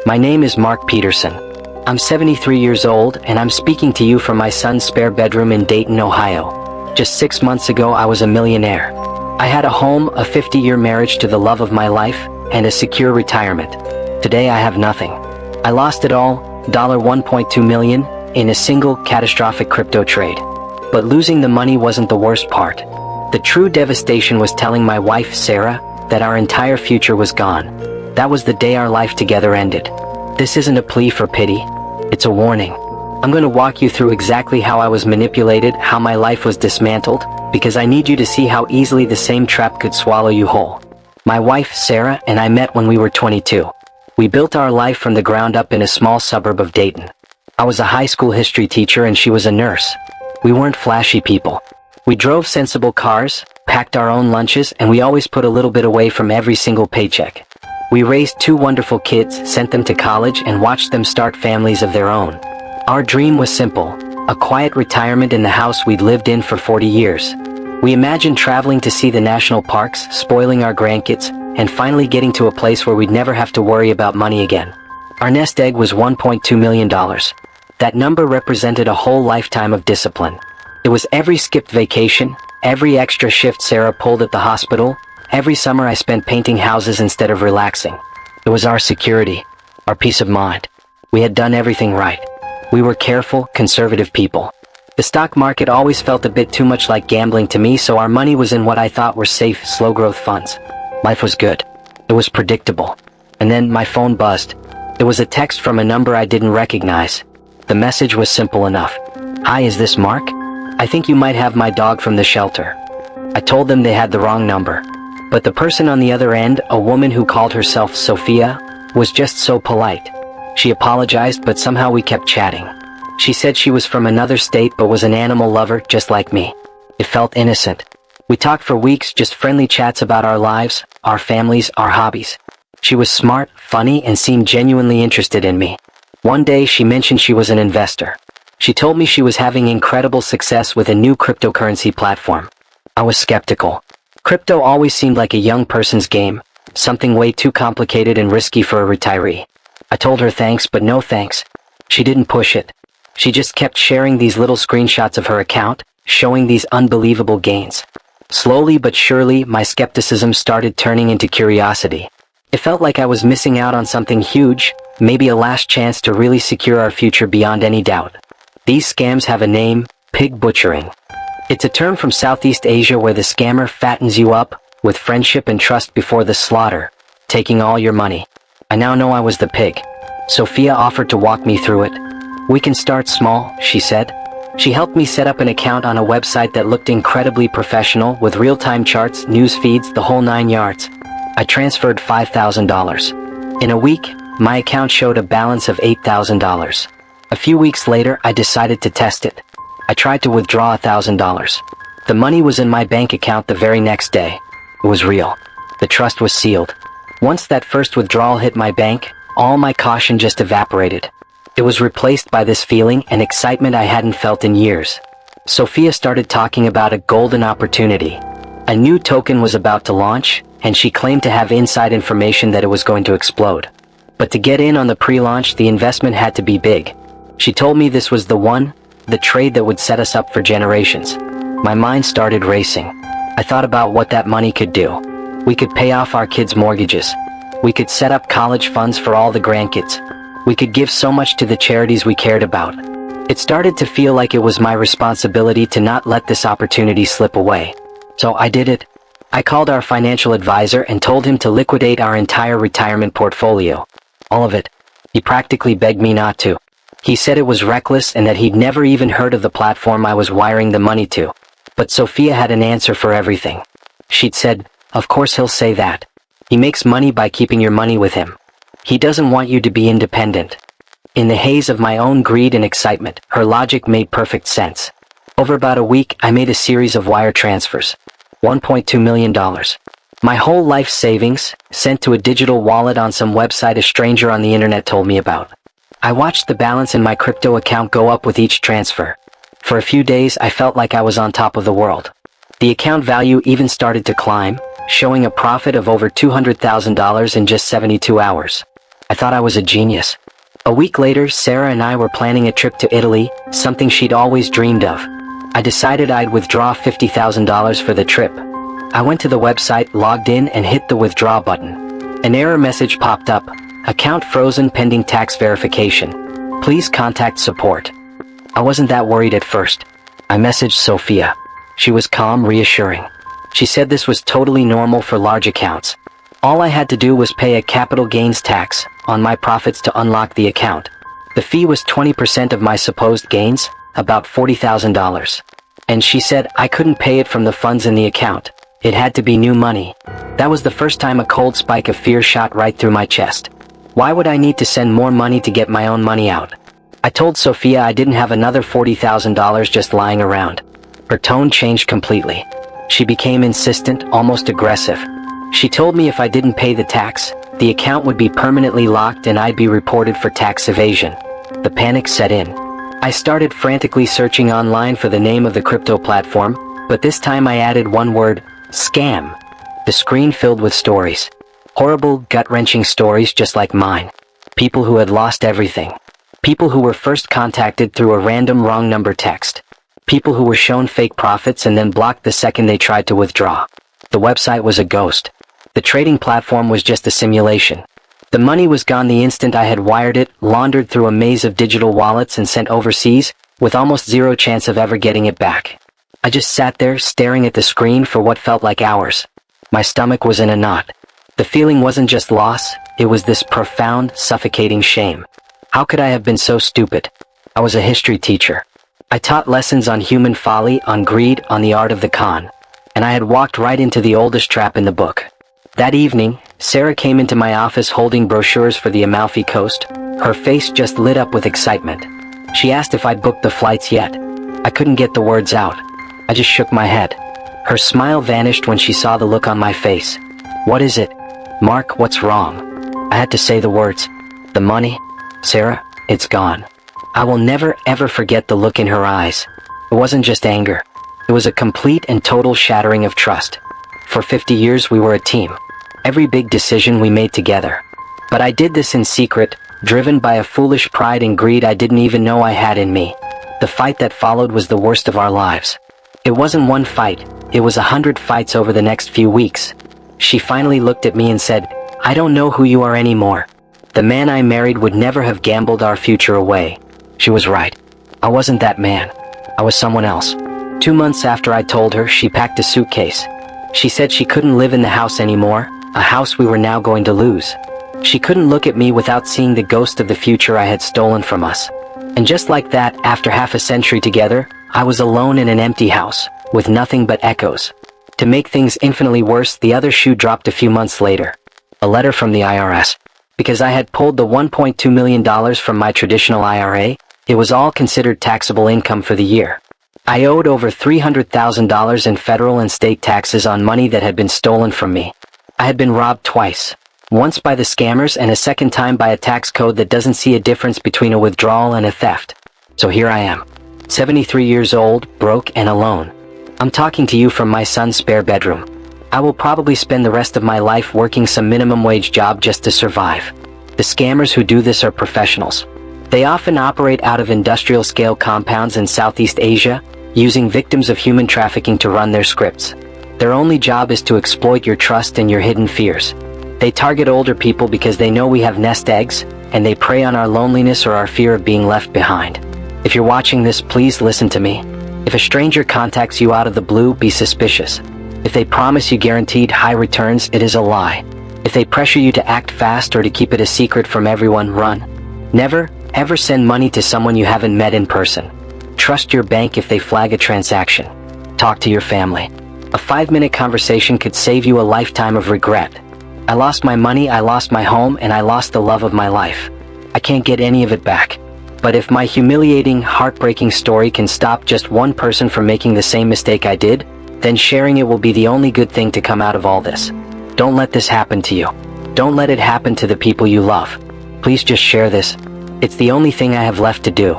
My name is Mark Peterson. I'm 73 years old, and I'm speaking to you from my son's spare bedroom in Dayton, Ohio. Just 6 months ago, I was a millionaire. I had a home, a 50-year marriage to the love of my life, and a secure retirement. Today, I have nothing. I lost it all, $1.2 million, in a single catastrophic crypto trade. But losing the money wasn't the worst part. The true devastation was telling my wife, Sarah, that our entire future was gone. That was the day our life together ended. This isn't a plea for pity. It's a warning. I'm going to walk you through exactly how I was manipulated, how my life was dismantled, because I need you to see how easily the same trap could swallow you whole. My wife, Sarah, and I met when we were 22. We built our life from the ground up in a small suburb of Dayton. I was a high school history teacher and she was a nurse. We weren't flashy people. We drove sensible cars, packed our own lunches, and we always put a little bit away from every single paycheck. We raised 2 wonderful kids, sent them to college, and watched them start families of their own. Our dream was simple: a quiet retirement in the house we'd lived in for 40 years. We imagined traveling to see the national parks, spoiling our grandkids, and finally getting to a place where we'd never have to worry about money again. Our nest egg was $1.2 million. That number represented a whole lifetime of discipline. It was every skipped vacation, every extra shift Sarah pulled at the hospital, every summer I spent painting houses instead of relaxing. It was our security, our peace of mind. We had done everything right. We were careful, conservative people. The stock market always felt a bit too much like gambling to me, so our money was in what I thought were safe, slow-growth funds. Life was good. It was predictable. And then my phone buzzed. It was a text from a number I didn't recognize. The message was simple enough. "Hi, is this Mark? I think you might have my dog from the shelter." I told them they had the wrong number. But the person on the other end, a woman who called herself Sophia, was just so polite. She apologized, but somehow we kept chatting. She said she was from another state but was an animal lover just like me. It felt innocent. We talked for weeks, just friendly chats about our lives, our families, our hobbies. She was smart, funny, and seemed genuinely interested in me. One day she mentioned she was an investor. She told me she was having incredible success with a new cryptocurrency platform. I was skeptical. Crypto always seemed like a young person's game, something way too complicated and risky for a retiree. I told her thanks, but no thanks. She didn't push it. She just kept sharing these little screenshots of her account, showing these unbelievable gains. Slowly but surely, my skepticism started turning into curiosity. It felt like I was missing out on something huge, maybe a last chance to really secure our future beyond any doubt. These scams have a name: pig butchering. It's a term from Southeast Asia where the scammer fattens you up with friendship and trust before the slaughter, taking all your money. I now know I was the pig. Sophia offered to walk me through it. "We can start small," she said. She helped me set up an account on a website that looked incredibly professional, with real-time charts, news feeds, the whole 9 yards. I transferred $5,000. In a week, my account showed a balance of $8,000. A few weeks later, I decided to test it. I tried to withdraw $1,000. The money was in my bank account the very next day. It was real. The trust was sealed. Once that first withdrawal hit my bank, all my caution just evaporated. It was replaced by this feeling and excitement I hadn't felt in years. Sophia started talking about a golden opportunity. A new token was about to launch, and she claimed to have inside information that it was going to explode. But to get in on the pre-launch, the investment had to be big. She told me this was the trade that would set us up for generations. My mind started racing. I thought about what that money could do. We could pay off our kids' mortgages. We could set up college funds for all the grandkids. We could give so much to the charities we cared about. It started to feel like it was my responsibility to not let this opportunity slip away. So I did it. I called our financial advisor and told him to liquidate our entire retirement portfolio. All of it. He practically begged me not to. He said it was reckless and that he'd never even heard of the platform I was wiring the money to. But Sophia had an answer for everything. She'd said, "Of course he'll say that. He makes money by keeping your money with him. He doesn't want you to be independent." In the haze of my own greed and excitement, her logic made perfect sense. Over about a week, I made a series of wire transfers. $1.2 million. My whole life savings, sent to a digital wallet on some website a stranger on the internet told me about. I watched the balance in my crypto account go up with each transfer. For a few days, I felt like I was on top of the world. The account value even started to climb, showing a profit of over $200,000 in just 72 hours. I thought I was a genius. A week later, Sarah and I were planning a trip to Italy, something she'd always dreamed of. I decided I'd withdraw $50,000 for the trip. I went to the website, logged in, and hit the withdraw button. An error message popped up. Account frozen pending tax verification. Please contact support. I wasn't that worried at first. I messaged Sophia. She was calm, reassuring. She said this was totally normal for large accounts. All I had to do was pay a capital gains tax on my profits to unlock the account. The fee was 20% of my supposed gains, about $40,000. And she said I couldn't pay it from the funds in the account. It had to be new money. That was the first time a cold spike of fear shot right through my chest. Why would I need to send more money to get my own money out? I told Sophia I didn't have another $40,000 just lying around. Her tone changed completely. She became insistent, almost aggressive. She told me if I didn't pay the tax, the account would be permanently locked and I'd be reported for tax evasion. The panic set in. I started frantically searching online for the name of the crypto platform, but this time I added one word: scam. The screen filled with stories. Horrible, gut-wrenching stories just like mine. People who had lost everything. People who were first contacted through a random wrong number text. People who were shown fake profits and then blocked the second they tried to withdraw. The website was a ghost. The trading platform was just a simulation. The money was gone the instant I had wired it, laundered through a maze of digital wallets and sent overseas, with almost zero chance of ever getting it back. I just sat there, staring at the screen for what felt like hours. My stomach was in a knot. The feeling wasn't just loss, it was this profound, suffocating shame. How could I have been so stupid? I was a history teacher. I taught lessons on human folly, on greed, on the art of the con. And I had walked right into the oldest trap in the book. That evening, Sarah came into my office holding brochures for the Amalfi Coast. Her face just lit up with excitement. She asked if I'd booked the flights yet. I couldn't get the words out. I just shook my head. Her smile vanished when she saw the look on my face. What is it? Mark, what's wrong? I had to say the words. The money? Sarah, it's gone. I will never ever forget the look in her eyes. It wasn't just anger. It was a complete and total shattering of trust. For 50 years we were a team. Every big decision we made together. But I did this in secret, driven by a foolish pride and greed I didn't even know I had in me. The fight that followed was the worst of our lives. It wasn't one fight, it was 100 fights over the next few weeks. She finally looked at me and said, I don't know who you are anymore. The man I married would never have gambled our future away. She was right. I wasn't that man. I was someone else. 2 months after I told her, she packed a suitcase. She said she couldn't live in the house anymore, a house we were now going to lose. She couldn't look at me without seeing the ghost of the future I had stolen from us. And just like that, after half a century together, I was alone in an empty house, with nothing but echoes. To make things infinitely worse, the other shoe dropped a few months later. A letter from the IRS. Because I had pulled the $1.2 million from my traditional IRA, it was all considered taxable income for the year. I owed over $300,000 in federal and state taxes on money that had been stolen from me. I had been robbed twice. Once by the scammers and a second time by a tax code that doesn't see a difference between a withdrawal and a theft. So here I am. 73 years old, broke and alone. I'm talking to you from my son's spare bedroom. I will probably spend the rest of my life working some minimum wage job just to survive. The scammers who do this are professionals. They often operate out of industrial scale compounds in Southeast Asia, using victims of human trafficking to run their scripts. Their only job is to exploit your trust and your hidden fears. They target older people because they know we have nest eggs, and they prey on our loneliness or our fear of being left behind. If you're watching this, please listen to me. If a stranger contacts you out of the blue, be suspicious. If they promise you guaranteed high returns, it is a lie. If they pressure you to act fast or to keep it a secret from everyone, run. Never, ever send money to someone you haven't met in person. Trust your bank if they flag a transaction. Talk to your family. A 5-minute conversation could save you a lifetime of regret. I lost my money, I lost my home, and I lost the love of my life. I can't get any of it back. But if my humiliating, heartbreaking story can stop just one person from making the same mistake I did, then sharing it will be the only good thing to come out of all this. Don't let this happen to you. Don't let it happen to the people you love. Please just share this. It's the only thing I have left to do.